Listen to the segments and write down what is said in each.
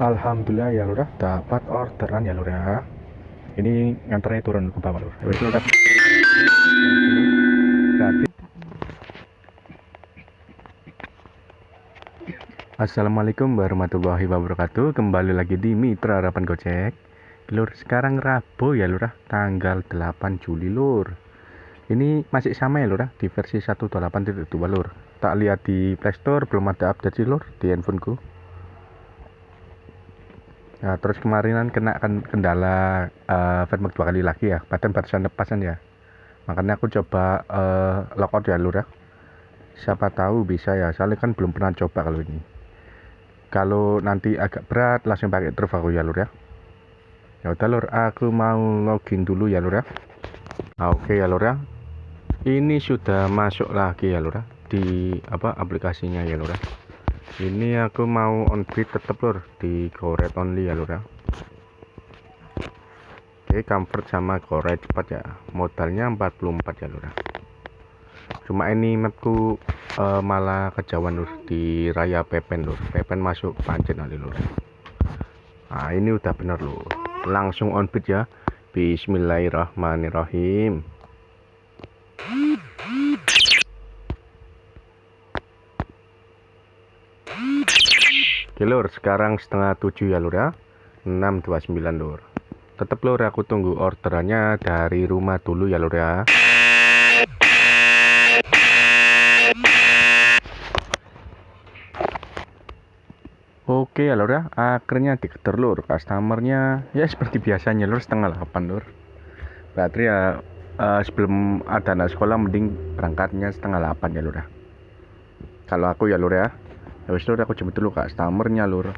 Alhamdulillah ya lurah dapat orderan ya lurah. Ini nganternya turun ke bawah lur. Wes lurah. Berarti. Assalamualaikum warahmatullahi wabarakatuh. Kembali lagi di Mitra Harapan Gojek. Lur, sekarang Rabu ya lurah, tanggal 8 Juli lur. Ini masih sama ya lurah, di versi 128.2 lur. Tak lihat di Playstore belum ada update sih lur di handphoneku. Nah, terus kemarinan kena kendala framework 2 kali lagi ya, barusan lepasan ya. Makanya aku coba logout ya lur ya. Siapa tahu bisa ya, soalnya kan belum pernah coba kalau ini. Kalau nanti agak berat langsung pakai Trove aku ya lur ya. Ya udah lur, aku mau login dulu ya lur ya. Oke ya lur ya. Ini sudah masuk lagi ya lur ya di aplikasinya ya lur ya. Ini aku mau on bid tetap lur di GoRed only ya lur ya. Oke, comfort sama GoRed cepat ya. Modalnya 44 ya lur ya. Cuma ini mapku malah kejauhan lur di Raya Pepen lur. Pepen masuk pancet nanti lur. Nah, ini udah bener lur. Langsung on bid ya. Bismillahirrahmanirrahim. Oke lur, sekarang setengah 7 ya lur ya. 6.29 lur. Tetap lur, aku tunggu orderannya dari rumah dulu ya lur ya. Oke ya lur ya, akhirnya diketer lur. Customernya ya seperti biasanya lur, setengah 8 lur. Berarti ya sebelum ada anak sekolah mending berangkatnya setengah 8 ya lur ya. Kalau aku ya lur ya. Ya wis lur, aku jemput dulu customernya lur.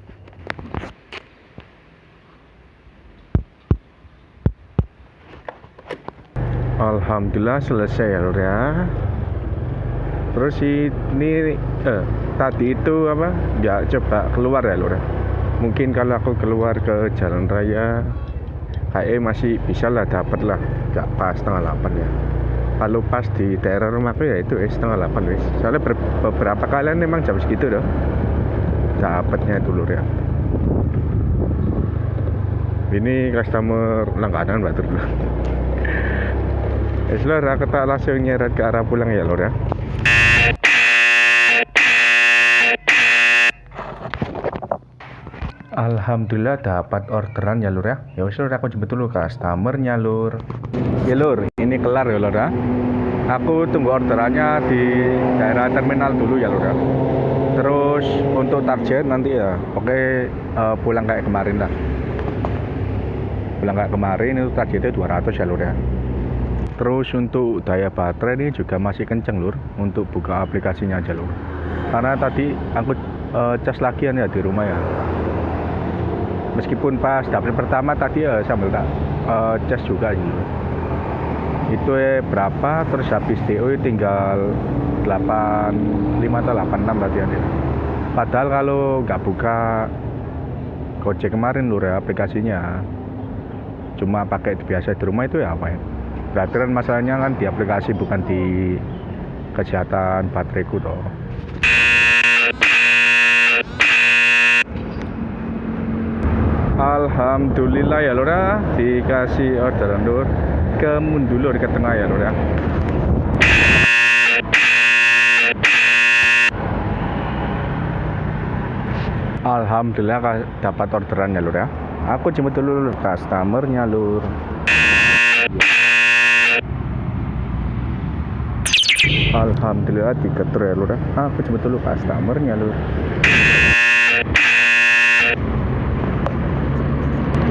Alhamdulillah selesai ya lur ya. Terus ini tadi itu ya coba keluar ya lur ya. Mungkin kalau aku keluar ke jalan raya masih bisa lah, dapat lah, gak pas setengah 8 ya. Kalau pas di daerah rumahku ya itu setengah 8 wis. Soalnya beberapa kalian memang jam segitu loh dapatnya itu lur ya. Ini customer langganan batur lur. Lur, aku tak langsung nyeret ke arah pulang ya lur ya. Alhamdulillah dapat orderan ya lur ya. Ya wis lur, aku jemput dulu customernya lur. Ya lur, ini kelar ya lur ya. Aku tunggu orderannya di daerah terminal dulu ya lur ya. Terus untuk target nanti ya oke, pulang kayak kemarin lah. Pulang kayak kemarin itu targetnya 200 ya lur ya. Terus untuk daya baterai ini juga masih kenceng lur, untuk buka aplikasinya aja lur. Karena tadi aku cas lagian ya di rumah ya. Meskipun pas dapet pertama tadi ya sambil tak cas juga gitu. Itu berapa, terus habis DO tinggal 85 atau 86 berarti ya. Padahal kalau nggak buka Gojek kemarin lur ya aplikasinya, cuma pakai biasa di rumah itu ya apa ya. Berarti kan masalahnya kan di aplikasi bukan di kesehatan bateraiku toh. Alhamdulillah ya lur ya, dikasih orderan lur ke mundulur ke tengah ya lur ya. Alhamdulillah dapat orderan ya lur ya. Aku jemput dulu lur customernya lur. Alhamdulillah diketer ya lur ya. Aku jemput dulu customernya lur.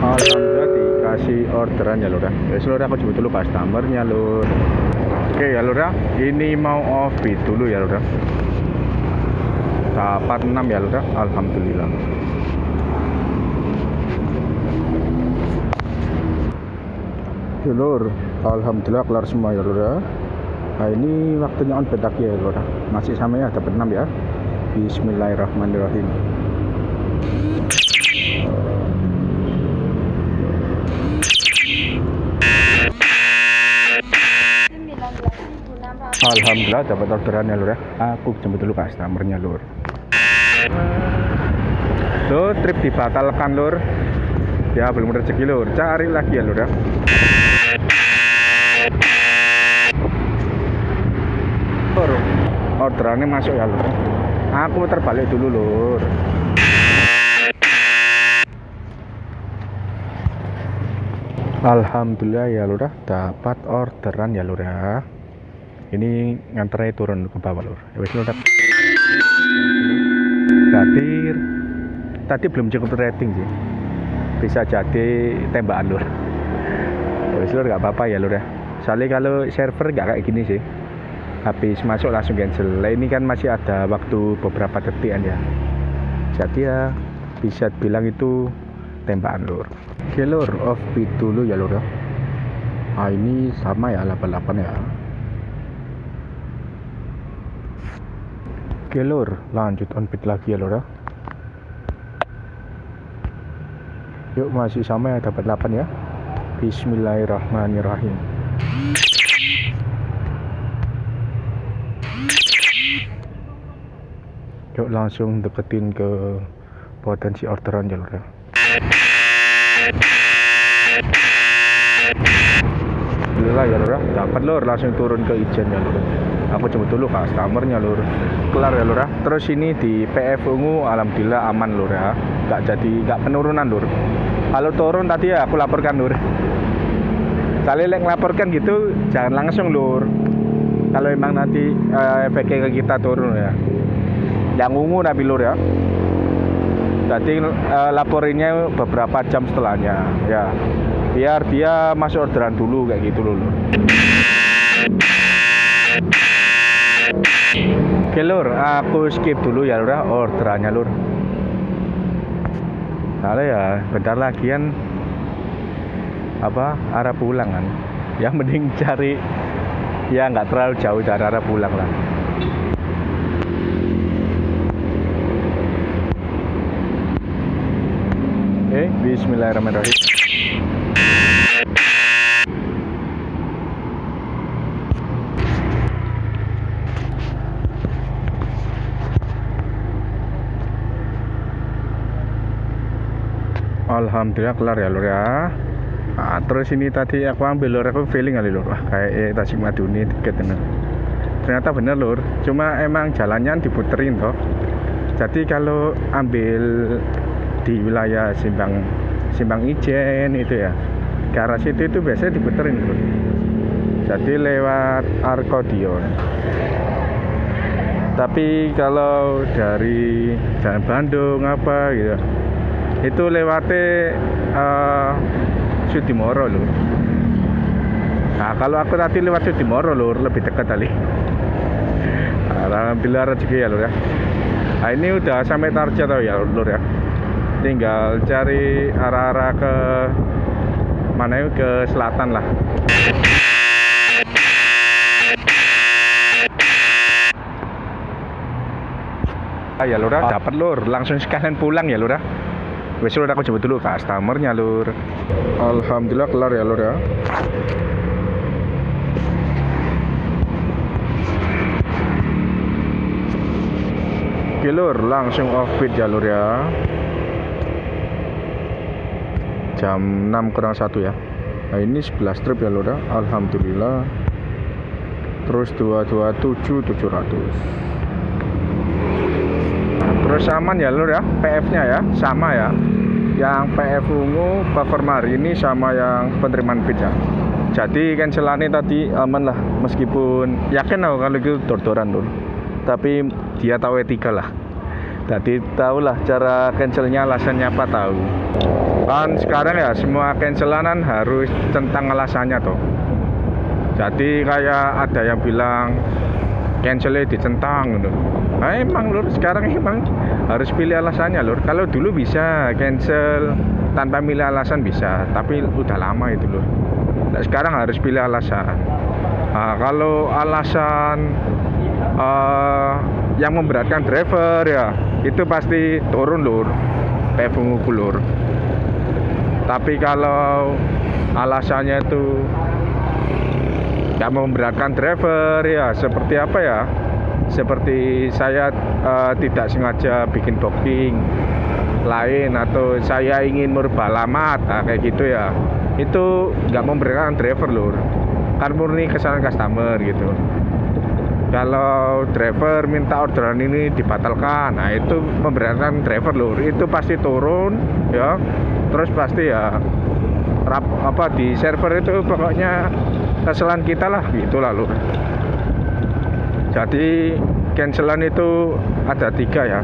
Alhamdulillah dikasih orderan ya lur ya. Wes lur, aku jemput dulu customernya lur. Oke ya lur ya, ini mau off bid dulu ya lur ya. Dapat 6 ya lur ya. Alhamdulillah. Ya lur, alhamdulillah kelar semua ya lur ya. Nah ini waktunya on bid lagi ya lur ya. Masih sama ya, dapat 6 ya. Bismillahirrahmanirrahim. Alhamdulillah dapat orderannya lur ya. Aku jemput dulu customernya lur. Lur, trip dibatalkan lur. Ya belum rezeki lur, cari lagi ya lur ya. Lur, orderannya masuk ya lur. Aku terbalik dulu lur. Alhamdulillah ya lur, dapat orderan ya lur ya. Ini nganternya turun ke bawah lur. Ya wis lur. Berarti tadi belum cukup rating sih. Bisa jadi tembakan lur. Ya wis lur, gak apa-apa ya lur ya. Soalnya kalau server gak kayak gini sih. Habis masuk langsung cancel. Nah, ini kan masih ada waktu beberapa detikan ya. Jadi ya bisa bilang itu tembakan lur. Oke lur, offbeat dulu ya lur ya. Nah ini sama ya 88 ya. Oke lur, lanjut onbeat lagi ya lur ya. Yuk masih sama ya, dapat 8 ya. Bismillahirrahmanirrahim. Yuk langsung deketin ke potensi orderan ya lur ya. Alhamdulillah ya lur, dapat lur, langsung turun ke Ijen ya lur. Aku coba dulu customernya lur, kelar ya lur. Terus ini di PF Ungu alhamdulillah aman lur ya, gak penurunan lur. Kalau turun tadi ya aku laporkan lur. Kali ngelaporkan gitu jangan langsung lur. Kalau emang nanti efeknya ke kita turun ya, yang ungu tapi lur ya. Jadi laporinnya beberapa jam setelahnya ya, biar dia masuk orderan dulu kayak gitu lur. Oke lur, aku skip dulu ya lur, orderannya lur. Soalnya ya bentar lagi kan arah pulang kan, ya mending cari ya nggak terlalu jauh dari arah pulang lah. Bismillahirrahmanirrahim. Alhamdulillah kelar ya lur ya. Nah, terus ini tadi aku ambil lur, aku feeling kali lur, wah kayak Tasikmadu ini tiket bener. Ternyata bener lur, cuma emang jalannya diputerin toh. Jadi kalau ambil di wilayah Simpang Ijen itu ya, ke arah situ itu biasanya diputerin lur. Jadi lewat Arkodion. Tapi kalau dari Jalan Bandung apa gitu, itu lewatnya Sudimoro lur. Nah kalau aku tadi lewat Sudimoro lur, lebih dekat kali. Alhamdulillah rezeki ya lur ya. Nah ini udah sampai target tau ya lur ya. Tinggal cari arah-arah ke mana yuk, ke selatan lah. Ya lur, dapat lur, langsung sekalian pulang ya lur. Wes lur, aku coba dulu customernya lur. Alhamdulillah kelar ya lur ya. Oke lur, langsung offbeat ya lur ya. Jam 6 kurang 1 ya. Nah ini 11 trip ya lur ya. Alhamdulillah. Terus 227.700. Terus aman ya lur ya, PF nya ya sama ya. Yang PF ungu performa hari ini sama yang penerimaan bid ya. Jadi cancelannya tadi aman lah, meskipun yakin aku kalau itu dor-doran lur. Tapi dia tahu etika lah. Jadi tahulah cara cancelnya, alasannya apa tahu. Kan sekarang ya semua cancelanan harus tentang alasannya toh. Jadi kayak ada yang bilang cancelnya dicentang gitu. Nah emang lur, sekarang emang harus pilih alasannya lur. Kalau dulu bisa cancel tanpa milih alasan bisa, tapi udah lama itu lur. Nah, sekarang harus pilih alasan. Nah, kalau alasan yang memberatkan driver ya, itu pasti turun lur, PF ungu lur. Tapi kalau alasannya itu gak memberatkan driver ya, seperti apa ya, seperti saya tidak sengaja bikin booking lain atau saya ingin merubah alamat, nah, kayak gitu ya, itu nggak memberikan driver lur, kan murni kesalahan customer gitu. Kalau driver minta orderan ini dibatalkan, nah itu memberatkan driver lur, itu pasti turun ya, terus pasti ya di server itu pokoknya kesalahan kita lah gitu lah lur. Jadi cancelan itu ada 3 ya,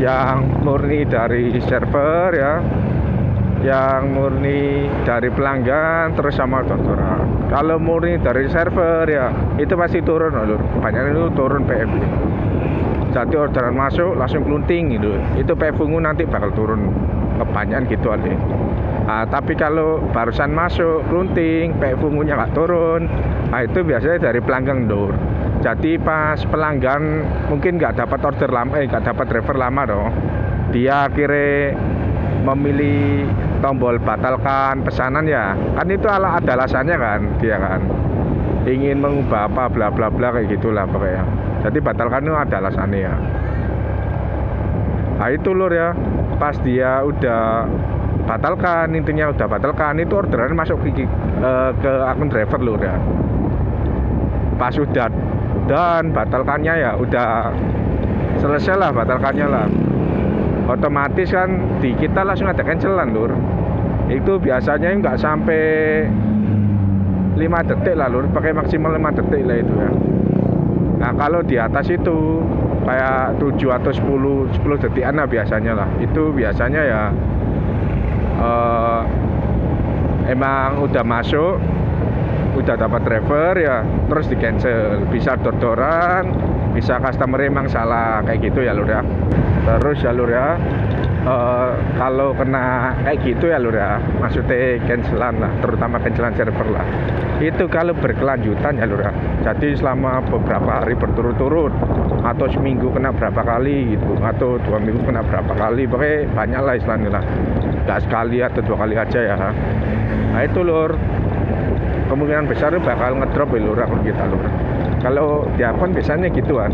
yang murni dari server ya, yang murni dari pelanggan, terus sama dokter. Kalau murni dari server ya itu pasti turun lur, banyak itu turun PF. Jadi orderan masuk langsung kelunting gitu, itu PF ungu nanti bakal turun kebanyakan gitu aja. Nah, tapi kalau barusan masuk kelunting PF ungunya nggak turun, nah itu biasanya dari pelanggan lur. Jadi pas pelanggan mungkin nggak dapat order lama, nggak dapat driver lama dong, dia akhirnya memilih tombol batalkan pesanan ya, kan itu ada alasannya kan, dia kan ingin mengubah apa bla bla bla kayak gitulah pokoknya. Jadi batalkan itu ada alasannya ya. Nah itu lur ya, pas dia udah batalkan, intinya udah batalkan, itu orderan masuk ke akun driver lur ya. Pas udah dan batalkannya ya udah selesai lah, batalkannya lah, otomatis kan di kita langsung ada cancelan lur. Itu biasanya nggak sampai 5 detik lah lur, pakai maksimal 5 detik lah itu ya. Nah kalau di atas itu kayak 7 atau 10 detikan lah biasanya lah, itu biasanya ya emang udah masuk, udah dapat driver ya, terus di cancel, bisa dordoran, bisa customer emang salah kayak gitu ya lur ya. Terus ya lur ya, kalau kena kayak gitu ya lur ya, maksudnya cancelan lah, terutama cancelan server lah, itu kalau berkelanjutan ya lur ya, jadi selama beberapa hari berturut-turut atau seminggu kena berapa kali gitu, atau 2 minggu kena berapa kali, pokoknya banyak lah istilahnya lah, nggak sekali atau 2 kali aja ya. Nah itu lur, kemungkinan besar bakal ngedrop ya lur akun kita lur. Kalau di akun biasanya gituan,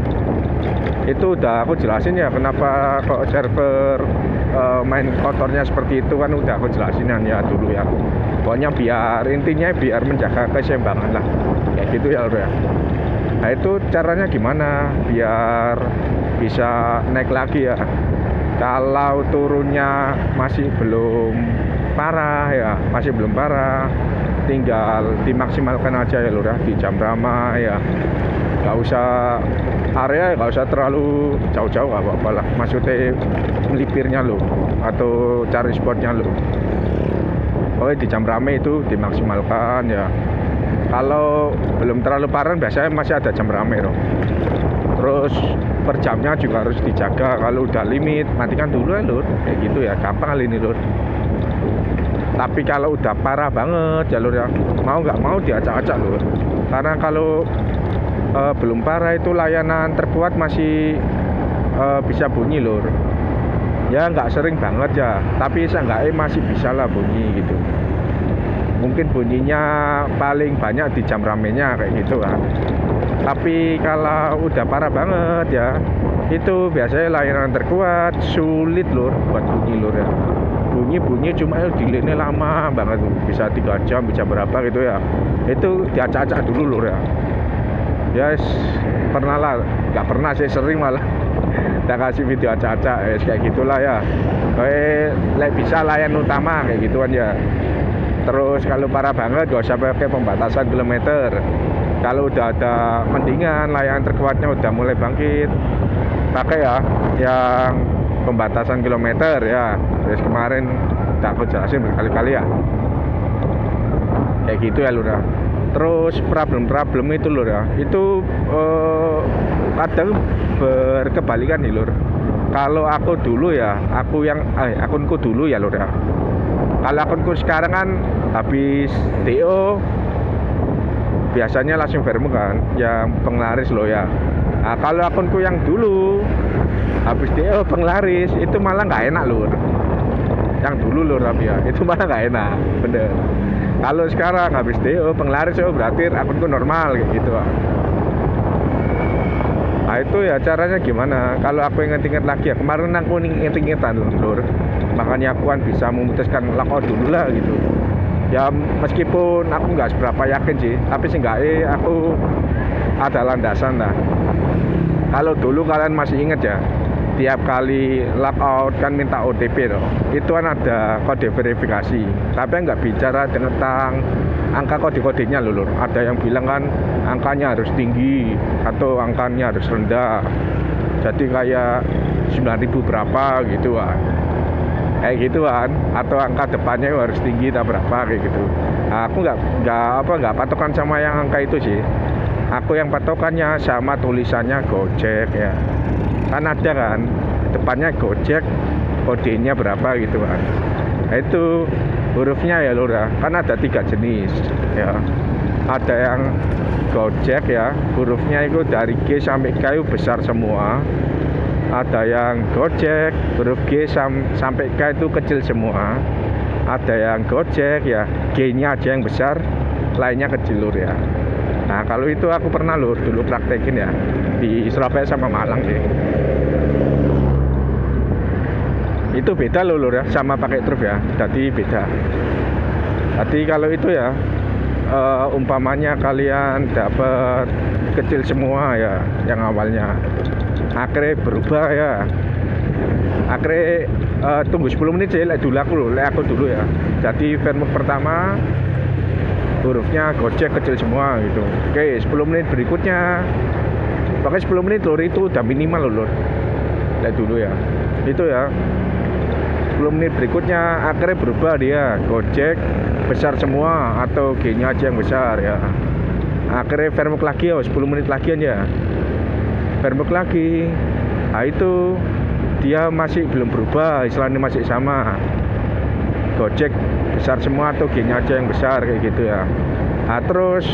itu udah aku jelasin ya kenapa kok server main kotornya seperti itu, kan udah aku jelasin ya dulu ya. Pokoknya intinya biar menjaga keseimbangan lah, kayak gitu ya lur ya. Nah itu caranya gimana biar bisa naik lagi ya. Kalau turunnya masih belum parah ya, masih belum parah, tinggal dimaksimalkan aja ya lur ya, di jam ramah ya, nggak usah area, nggak usah terlalu jauh-jauh, nggak apa-apa lah, maksudnya melipirnya lo atau cari spotnya lo. Oh di jam rame itu dimaksimalkan ya. Kalau belum terlalu parah biasanya masih ada jam rame loh. Terus per jamnya juga harus dijaga, kalau udah limit matikan dulu ya lur, kayak gitu ya, gampang kali ini lur. Tapi kalau udah parah banget ya lur ya, mau nggak mau diacak-acak lur, karena kalau belum parah itu layanan terkuat masih bisa bunyi lur ya, nggak sering banget ya, tapi seenggaknya masih bisa lah bunyi gitu. Mungkin bunyinya paling banyak di jam ramenya kayak gitu kan. Tapi kalau udah parah banget ya, itu biasanya layanan terkuat sulit lur buat bunyi lur ya. Bunyi cuma delay-nya lama banget tuh, bisa 3 jam, bisa berapa gitu ya. Itu diacak-acak dulu lur ya. Yes, pernah lah, nggak pernah sih, sering malah kita kasih video acak-acak kayak gitulah ya. Kayak bisa layan utama kayak gituan ya. Terus kalau parah banget gak usah pakai pembatasan kilometer. Kalau udah ada mendingan layanan terkuatnya udah mulai bangkit, pakai ya yang pembatasan kilometer ya. Terus kemarin udah aku jelasin berkali-kali ya, kayak gitu ya lur ya. Terus problem itu lur ya, itu kadang berkebalikan nih lur. Kalau aku dulu ya, akunku dulu ya lur ya. Kalau akunku sekarang kan habis DO biasanya langsung verme kan, yang penglaris loh ya. Nah kalau akunku yang dulu habis DO penglaris itu malah nggak enak lur. Yang dulu lur tapi ya, itu malah nggak enak bener. Kalau sekarang habis DO penglaris berarti akunku normal kayak gitu. Nah itu ya caranya gimana? Kalau aku inget-inget lagi ya, kemarin aku inget-ingetan lur. Makanya aku kan bisa memutuskan lockout dulu lah gitu. Ya meskipun aku nggak seberapa yakin sih, tapi seenggaknya aku ada landasan lah. Kalau dulu kalian masih inget ya, tiap kali lockout kan minta OTP loh. Itu kan ada kode verifikasi. Tapi nggak bicara tentang angka kode-kodenya loh lur. Ada yang bilang kan angkanya harus tinggi atau angkanya harus rendah. Jadi kayak 9.000 berapa gitu kan. Kayak gitu kan, atau angka depannya harus tinggi atau berapa kayak gitu. Nah, aku nggak patokan sama yang angka itu sih. Aku yang patokannya sama tulisannya Gojek ya. Kan ada kan depannya Gojek, kodenya berapa gitu kan. Nah, itu hurufnya ya lur ya. Kan ada 3 jenis ya. Ada yang Gojek ya, hurufnya itu dari G sampai K besar semua. Ada yang Gojek, huruf G sampai K itu kecil semua. Ada yang Gojek ya, G-nya aja yang besar, lainnya kecil lur ya. Nah kalau itu aku pernah lur dulu praktekin ya di Surabaya sama Malang sih. Itu beda loh lur ya, sama pakai truf ya, jadi beda. Jadi kalau itu ya umpamanya kalian dapat kecil semua ya yang awalnya, akhirnya berubah ya, akhirnya tunggu 10 menit sih aku dulu ya. Jadi framework pertama hurufnya Gojek kecil semua gitu. Oke 10 menit berikutnya, pakai 10 menit lur itu udah minimal lur. Lihat dulu ya, itu ya 10 menit berikutnya akhirnya berubah dia Gojek besar semua atau G-nya aja yang besar ya. Akhirnya framework lagi ya 10 menit lagi aja framework lagi. Nah itu dia masih belum berubah, istilahnya masih sama Gojek besar semua atau G-nya aja yang besar kayak gitu ya. Nah terus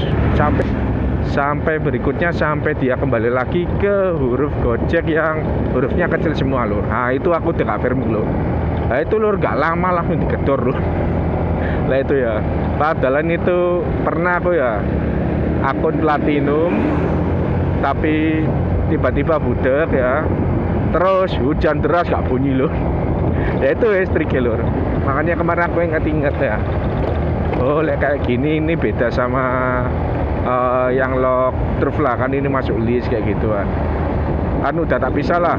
sampai berikutnya sampai dia kembali lagi ke huruf Gojek yang hurufnya kecil semua lur. Nah itu aku udah framework lur. Nah itu lur gak lama langsung digedor lur. Lah itu ya, padahal itu pernah aku ya akun platinum tapi tiba-tiba budek ya, terus hujan deras gak bunyi lur. Ya itu trik lur. Makanya kemarin aku inget ya, oh kayak gini ini beda sama yang lock truf lah, kan ini masuk list kayak gitu kan udah tak bisa lah.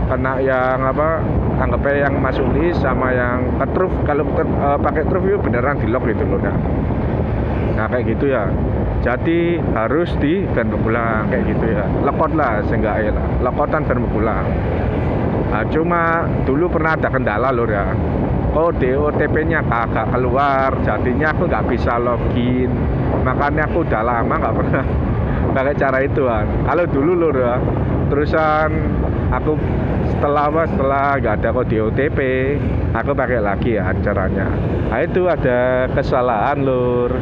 Karena yang anggapnya yang masuk list sama yang ke truf, kalau pakai truf itu beneran di lock gitu loh. Nah kayak gitu ya, jadi harus di firmware ulang kayak gitu ya, lockout lah seenggaknya lah, lockoutan firmware ulang. Nah cuma dulu pernah ada kendala lur ya, kode OTP-nya kagak keluar, jadinya aku nggak bisa login. Makanya aku udah lama nggak pernah pakai cara itu kan. Kalau dulu lur ya, terusan aku setelah nggak ada kode OTP, aku pakai lagi ya caranya. Nah itu ada kesalahan lur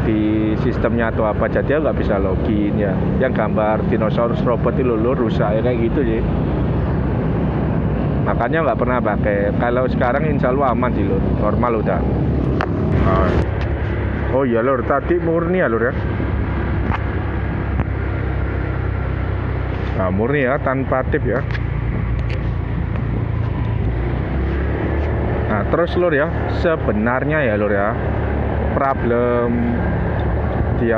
di sistemnya atau apa, jadi nggak bisa login ya. Yang gambar dinosaurus robot itu lur rusak ya kayak gitu sih. Makanya nggak pernah pakai. Kalau sekarang insya Allah aman sih lur, normal udah. Oh iya lur, tadi murni ya lur ya. Nah murni ya, tanpa tip ya. Nah terus lur ya, sebenarnya ya lur ya, problem di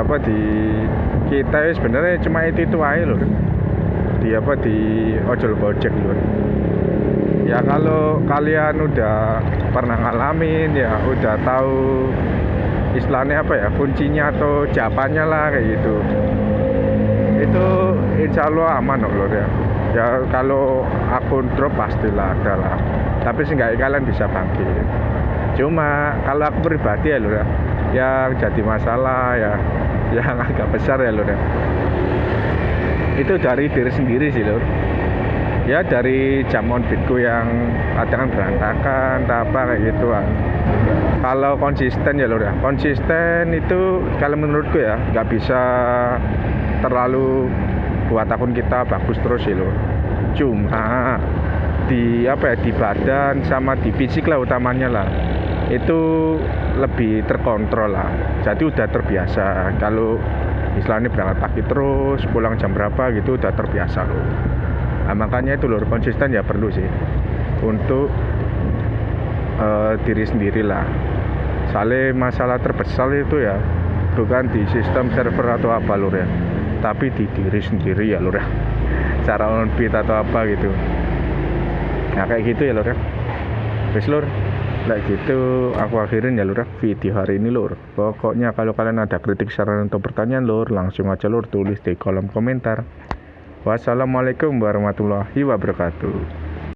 kita sebenarnya cuma itu aja lur. Di ojol Gojek lur. Ya kalau kalian udah pernah ngalamin ya, udah tahu istilahnya kuncinya atau jawabannya lah kayak gitu, itu insya Allah aman lur ya. Ya kalau akun drop pastilah ada lah, tapi seenggaknya kalian bisa bangkit. Cuma kalau aku pribadi ya lur ya, yang jadi masalah ya yang agak besar ya lur ya, itu dari diri sendiri sih lur. Ya dari jam on beatku yang kadang berantakan apa kayak gitu kan. Kalau konsisten ya lur ya, konsisten itu kalau menurutku ya nggak bisa terlalu buat akun kita bagus terus sih lur. Cuma di di badan sama di fisik lah utamanya lah, itu lebih terkontrol lah. Jadi udah terbiasa. Kalau istilahnya berangkat pagi terus, pulang jam berapa gitu udah terbiasa lur. Nah, makanya itu lur, konsisten ya perlu sih untuk diri sendiri lah. Soalnya masalah terbesar itu ya bukan di sistem server atau apa lur ya, tapi di diri sendiri ya lur ya. Cara on-beat atau apa gitu. Nah kayak gitu ya lur ya. Wes lur, kayak gitu aku akhirin ya lur ya video hari ini lur. Pokoknya kalau kalian ada kritik, saran atau pertanyaan lur, langsung aja lur tulis di kolom komentar. Wassalamualaikum warahmatullahi wabarakatuh.